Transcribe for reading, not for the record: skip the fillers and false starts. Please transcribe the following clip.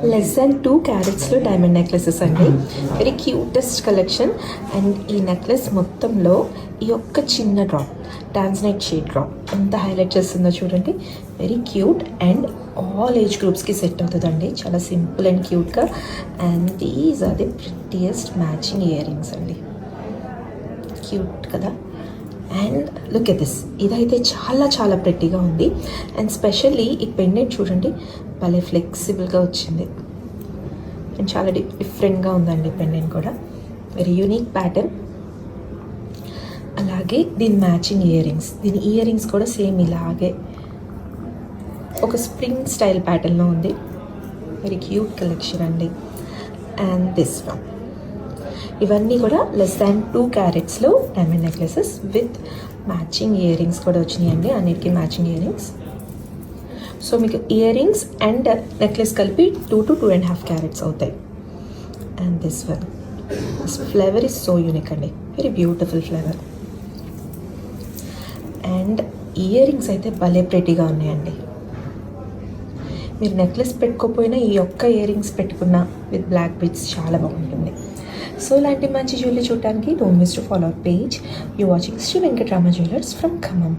Less than 2 క్యారెట్స్లో diamond necklaces అండి. Very cutest collection. And ఈ నెక్లెస్ మొత్తంలో ఈ ఒక్క చిన్న డ్రాప్, టాన్జనైట్ షేడ్ డ్రాప్ ఎంత హైలైట్ చేస్తుందో చూడండి. Very cute and all age గ్రూప్స్కి సెట్ అవుతుందండి. చాలా సింపుల్ అండ్ క్యూట్గా. And these are the prettiest matching earrings అండి. క్యూట్ కదా. అండ్ లుక్ ఎట్ దిస్, ఇదైతే చాలా చాలా ప్రెట్టీగా ఉంది. అండ్ స్పెషల్లీ ఈ పెండెంట్ చూడండి, భలే ఫ్లెక్సిబుల్గా వచ్చింది అండ్ చాలా డిఫరెంట్గా ఉందండి పెండెంట్ కూడా. Very unique pattern. అలాగే దీని మ్యాచింగ్ ఇయర్ రింగ్స్, దీని ఇయర్ రింగ్స్ కూడా సేమ్ ఇలాగే ఒక స్ప్రింగ్ స్టైల్ ప్యాటర్న్లో ఉంది. వెరీ క్యూట్ కలెక్షన్ అండి. అండ్ దిస్ వన్, ఇవన్నీ కూడా లెస్ దాన్ 2 క్యారెట్స్లో diamond necklaces with matching earrings కూడా వచ్చినాయండి. అన్నిటికీ మ్యాచింగ్ ఇయర్ రింగ్స్. సో మీకు ఇయర్ రింగ్స్ అండ్ నెక్లెస్ కలిపి 2 to 2.5 క్యారెట్స్ అవుతాయి. And this one, this flavour is so unique అండి. Very beautiful flavour. And earrings అయితే భలే ప్రెటీగా ఉన్నాయండి. మీరు నెక్లెస్ పెట్టుకోకపోయినా ఈ ఒక్క ఇయర్ రింగ్స్ పెట్టుకున్న విత్ బ్లాక్ బీడ్స్ చాలా బాగుంటుంది. సో ఇలాంటి మంచి జ్యువెలరీ చూడటానికి don't miss to follow our page. You watching Shri Venkatarama jewellers from Khammam.